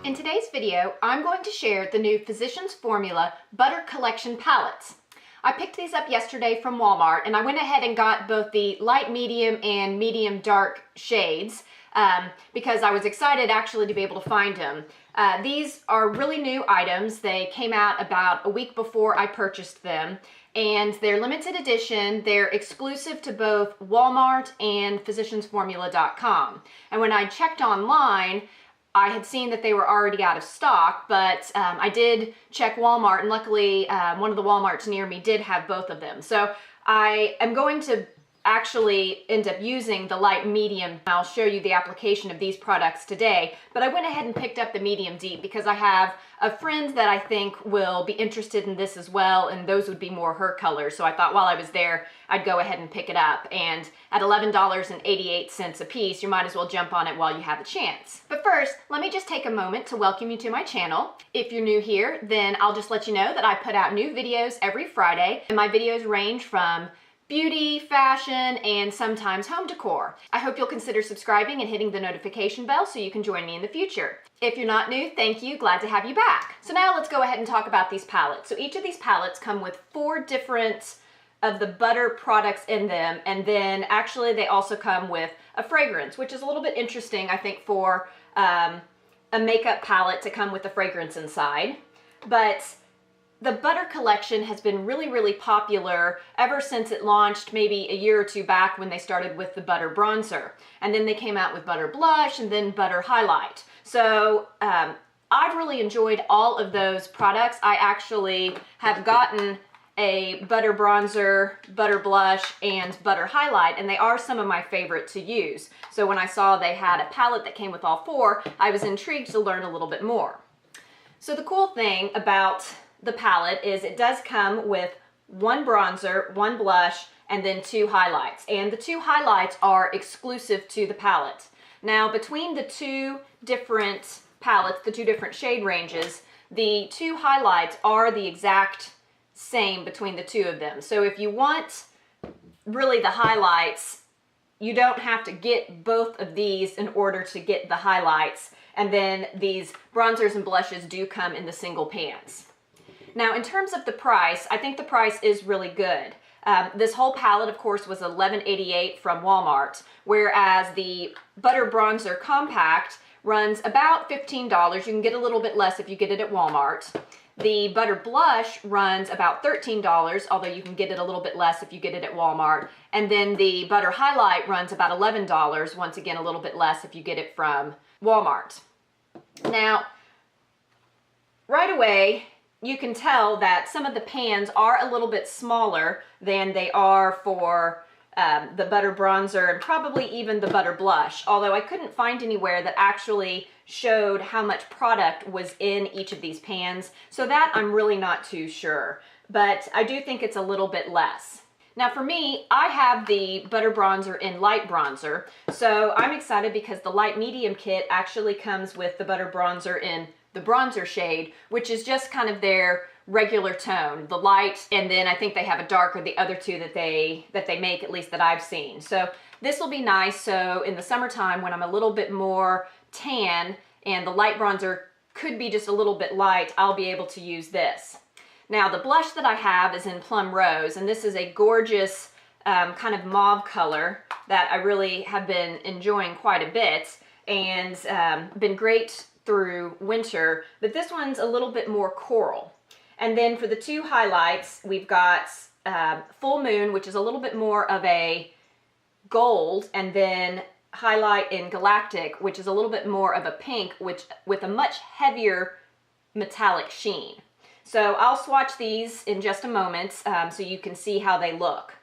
In today's video, I'm going to share the new Physicians Formula Butter Collection palettes. I picked these up yesterday from Walmart, and I went ahead and got both the light medium and medium dark shades because I was excited actually to be able to find them. These are really new items. They came out about a week before I purchased them, and they're limited edition. They're exclusive to both Walmart and physiciansformula.com. And when I checked online, I had seen that they were already out of stock, but I did check Walmart, and luckily one of the Walmarts near me did have both of them. So I am going to actually end up using the light medium. I'll show you the application of these products today, but I went ahead and picked up the medium deep because I have a friend that I think will be interested in this as well, and those would be more her colors. So I thought while I was there, I'd go ahead and pick it up. And at $11.88 a piece, you might as well jump on it while you have a chance. But first, let me just take a moment to welcome you to my channel. If you're new here, then I'll just let you know that I put out new videos every Friday, and my videos range from beauty, fashion, and sometimes home decor. I hope you'll consider subscribing and hitting the notification bell so you can join me in the future. If you're not new, thank you, glad to have you back. So now let's go ahead and talk about these palettes. So each of these palettes come with 4 different of the butter products in them, and then actually they also come with a fragrance, which is a little bit interesting, I think, for a makeup palette to come with a fragrance inside. But the butter collection has been really popular ever since it launched maybe a year or two back when they started with the butter bronzer. And then they came out with butter blush and then butter highlight. So I've really enjoyed all of those products. I actually have gotten a butter bronzer, butter blush, and butter highlight, and they are some of my favorite to use. So when I saw they had a palette that came with all 4, I was intrigued to learn a little bit more. So the cool thing about the palette is it does come with 1 bronzer, 1 blush, and then 2 highlights. And the 2 highlights are exclusive to the palette. Now, between the 2 different palettes, the 2 different shade ranges, the 2 highlights are the exact same between the 2 of them. So if you want really the highlights, you don't have to get both of these in order to get the highlights. And then these bronzers and blushes do come in the single pans. Now, in terms of the price, I think the price is really good. This whole palette, of course, was $11.88 from Walmart, whereas the Butter Bronzer Compact runs about $15. You can get a little bit less if you get it at Walmart. The Butter Blush runs about $13, although you can get it a little bit less if you get it at Walmart. And then the Butter Highlight runs about $11, once again a little bit less if you get it from Walmart. Now, right away, you can tell that some of the pans are a little bit smaller than they are for the butter bronzer and probably even the butter blush, although I couldn't find anywhere that actually showed how much product was in each of these pans, so that I'm really not too sure, but I do think it's a little bit less. Now for me, I have the butter bronzer in light bronzer, so I'm excited because the light medium kit actually comes with the butter bronzer in the bronzer shade, which is just kind of their regular tone, the light, and then I think they have a darker, the other 2 that they make, at least that I've seen. So this will be nice. So in the summertime when I'm a little bit more tan and the light bronzer could be just a little bit light, I'll be able to use this. Now the blush that I have is in Plum Rose, and this is a gorgeous kind of mauve color that I really have been enjoying quite a bit, and been great through winter, but this one's a little bit more coral. And then for the 2 highlights, we've got Full Moon, which is a little bit more of a gold, and then highlight in Galactic, which is a little bit more of a pink, which with a much heavier metallic sheen. So I'll swatch these in just a moment so you can see how they look.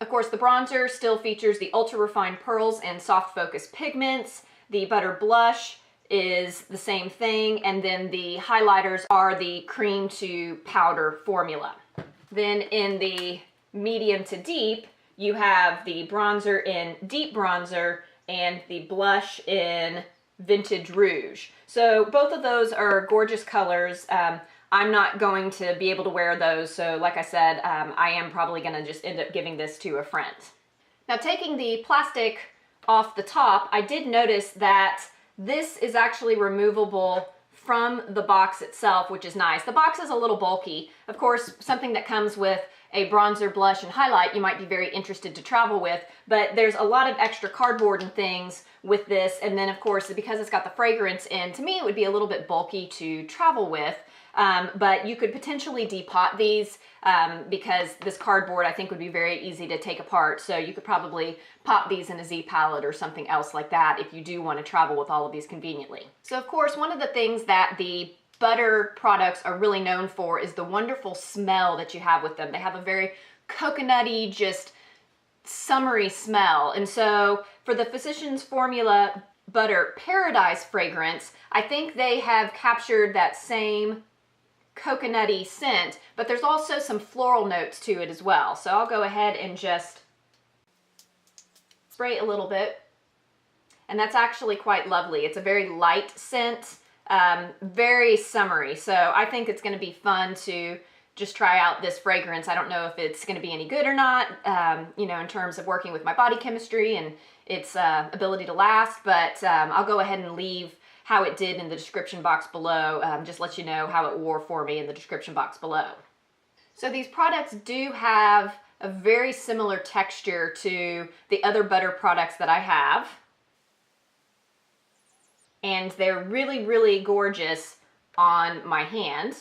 Of course, the bronzer still features the ultra refined pearls and soft focus pigments. The butter blush is the same thing, and then the highlighters are the cream to powder formula. Then in the medium to deep, you have the bronzer in deep bronzer and the blush in vintage rouge. So both of those are gorgeous colors. I'm not going to be able to wear those, so like I said, I am probably going to just end up giving this to a friend. Now, taking the plastic off the top, I did notice that this is actually removable from the box itself, which is nice. The box is a little bulky. Of course, something that comes with a bronzer, blush, and highlight you might be very interested to travel with, but there's a lot of extra cardboard and things with this, and then of course, because it's got the fragrance in, to me it would be a little bit bulky to travel with, but you could potentially depot these because this cardboard I think would be very easy to take apart, so you could probably pop these in a Z palette or something else like that if you do want to travel with all of these conveniently. So of course, one of the things that the butter products are really known for is the wonderful smell that you have with them. They have a very coconutty, just summery smell. And so for the Physicians Formula Butter Paradise fragrance, I think they have captured that same coconutty scent, but there's also some floral notes to it as well. So I'll go ahead and just spray a little bit. And that's actually quite lovely. It's a very light scent. Very summery, so I think it's going to be fun to just try out this fragrance. I don't know if it's going to be any good or not, you know, in terms of working with my body chemistry and its ability to last, but I'll go ahead and leave how it did in the description box below, just let you know how it wore for me in the description box below. So these products do have a very similar texture to the other butter products that I have. And they're really, really gorgeous on my hand.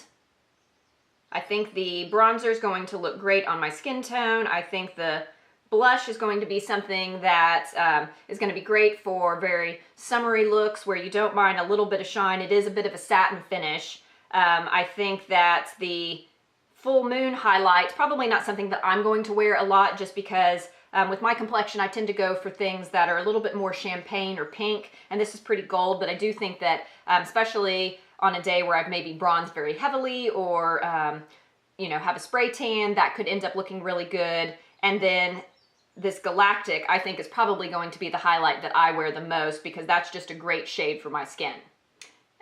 I think the bronzer is going to look great on my skin tone. I think the blush is going to be something that is going to be great for very summery looks where you don't mind a little bit of shine. It is a bit of a satin finish. I think that the full moon highlight, probably not something that I'm going to wear a lot just because with my complexion, I tend to go for things that are a little bit more champagne or pink, and this is pretty gold, but I do think that, especially on a day where I've maybe bronzed very heavily or, you know, have a spray tan, that could end up looking really good. And then this Galactic, I think, is probably going to be the highlight that I wear the most because that's just a great shade for my skin.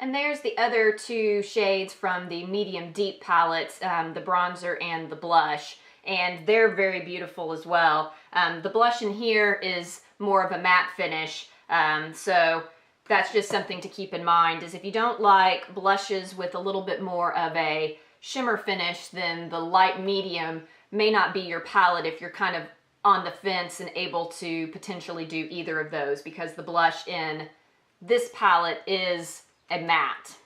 And there's the other two shades from the medium deep palette, the bronzer and the blush. And they're very beautiful as well. The blush in here is more of a matte finish, so that's just something to keep in mind, is if you don't like blushes with a little bit more of a shimmer finish, then the light medium may not be your palette if you're kind of on the fence and able to potentially do either of those, because the blush in this palette is a matte.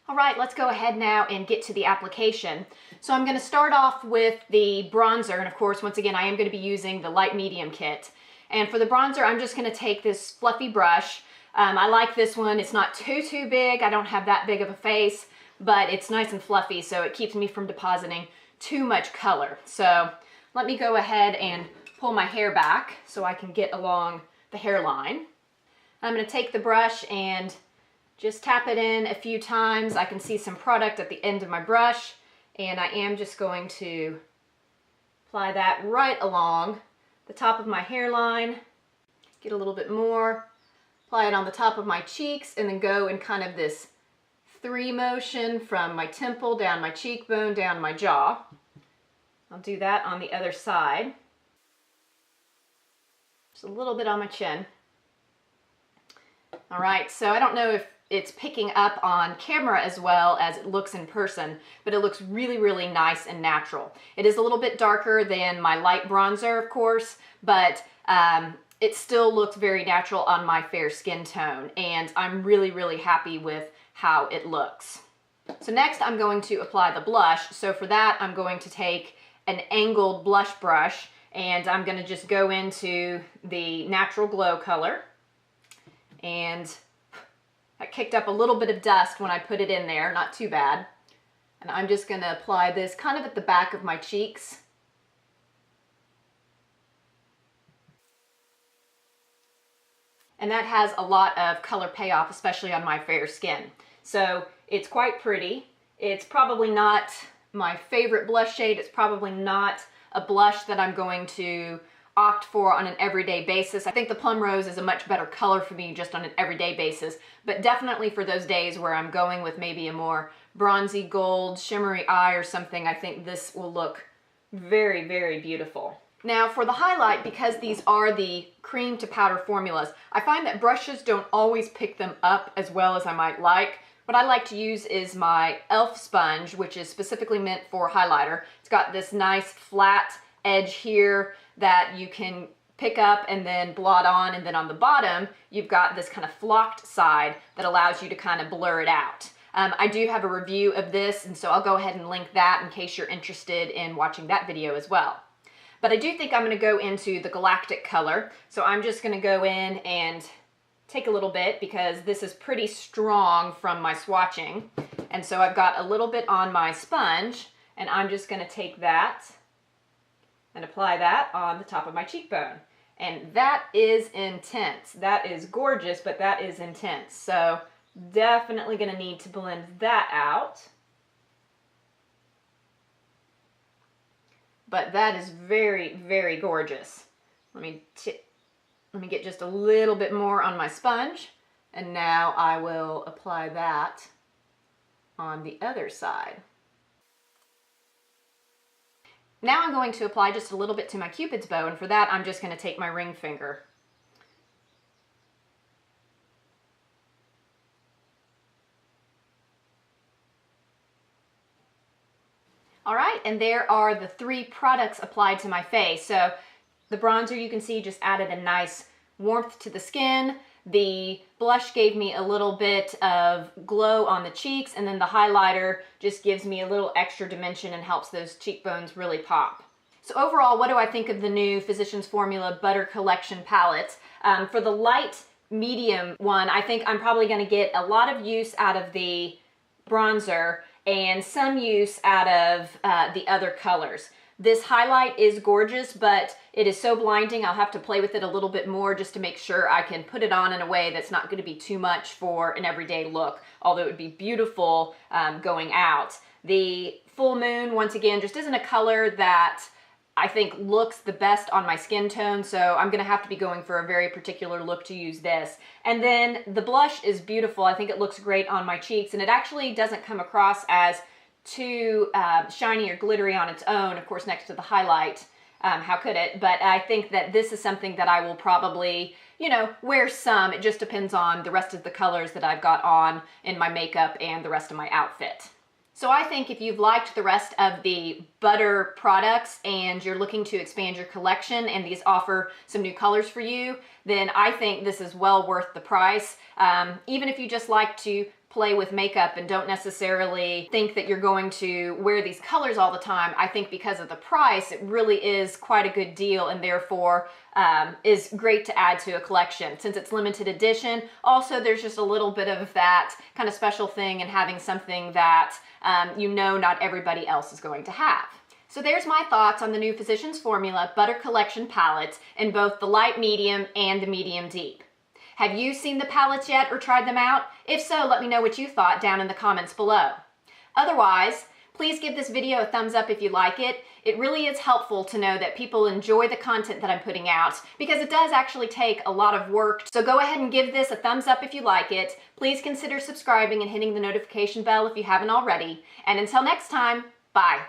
All right, let's go ahead now and get to the application. So I'm going to start off with the bronzer, and of course, once again, I am going to be using the light medium kit. And for the bronzer, I'm just going to take this fluffy brush. I like this one. It's not too big. I don't have that big of a face, but it's nice and fluffy, so it keeps me from depositing too much color. So let me go ahead and pull my hair back so I can get along the hairline. I'm going to take the brush and just tap it in a few times. I can see some product at the end of my brush, and I am just going to apply that right along the top of my hairline. Get a little bit more, apply it on the top of my cheeks, and then go in kind of this 3 motion from my temple down my cheekbone, down my jaw. I'll do that on the other side. Just a little bit on my chin. All right, so I don't know if it's picking up on camera as well as it looks in person, but it looks really, really nice and natural. It is a little bit darker than my light bronzer, of course, but it still looks very natural on my fair skin tone, and I'm really, really happy with how it looks. So next I'm going to apply the blush. So for that, I'm going to take an angled blush brush, and I'm going to just go into the Natural Glow color, and I kicked up a little bit of dust when I put it in there, not too bad. And I'm just going to apply this kind of at the back of my cheeks. And that has a lot of color payoff, especially on my fair skin. So it's quite pretty. It's probably not my favorite blush shade. It's probably not a blush that I'm going to opt for on an everyday basis. I think the Plum Rose is a much better color for me just on an everyday basis, but definitely for those days where I'm going with maybe a more bronzy gold, shimmery eye or something, I think this will look very, very beautiful. Now for the highlight, because these are the cream to powder formulas, I find that brushes don't always pick them up as well as I might like. What I like to use is my e.l.f. sponge, which is specifically meant for highlighter. It's got this nice flat edge here that you can pick up and then blot on, and then on the bottom you've got this kind of flocked side that allows you to kind of blur it out. I do have a review of this, and so I'll go ahead and link that in case you're interested in watching that video as well. But I do think I'm going to go into the Galactic color, so I'm just going to go in and take a little bit because this is pretty strong from my swatching. And so I've got a little bit on my sponge, and I'm just going to take that and apply that on the top of my cheekbone. And that is intense. That is gorgeous, but that is intense. So definitely going to need to blend that out. But that is very, very gorgeous. Let me get just a little bit more on my sponge, and now I will apply that on the other side. Now I'm going to apply just a little bit to my Cupid's bow, and for that I'm just going to take my ring finger. All right, and there are the 3 products applied to my face. So the bronzer, you can see, just added a nice warmth to the skin. The blush gave me a little bit of glow on the cheeks, and then the highlighter just gives me a little extra dimension and helps those cheekbones really pop. So overall, what do I think of the new Physicians Formula Butter Collection palette? For the light medium one, I think I'm probably going to get a lot of use out of the bronzer and some use out of the other colors. This highlight is gorgeous, but it is so blinding, I'll have to play with it a little bit more just to make sure I can put it on in a way that's not going to be too much for an everyday look, although it would be beautiful going out. The Full Moon, once again, just isn't a color that I think looks the best on my skin tone, so I'm going to have to be going for a very particular look to use this. And then the blush is beautiful. I think it looks great on my cheeks, and it actually doesn't come across as too shiny or glittery on its own, of course, next to the highlight. How could it? But I think that this is something that I will probably, wear some. It just depends on the rest of the colors that I've got on in my makeup and the rest of my outfit. So I think if you've liked the rest of the butter products and you're looking to expand your collection and these offer some new colors for you, then I think this is well worth the price. Even if you just like to play with makeup and don't necessarily think that you're going to wear these colors all the time, I think because of the price, it really is quite a good deal, and therefore is great to add to a collection. Since it's limited edition, also there's just a little bit of that kind of special thing in having something that not everybody else is going to have. So there's my thoughts on the new Physicians Formula Butter Collection palettes in both the light medium and the medium deep. Have you seen the palettes yet or tried them out? If so, let me know what you thought down in the comments below. Otherwise, please give this video a thumbs up if you like it. It really is helpful to know that people enjoy the content that I'm putting out, because it does actually take a lot of work. So go ahead and give this a thumbs up if you like it. Please consider subscribing and hitting the notification bell if you haven't already. And until next time, bye.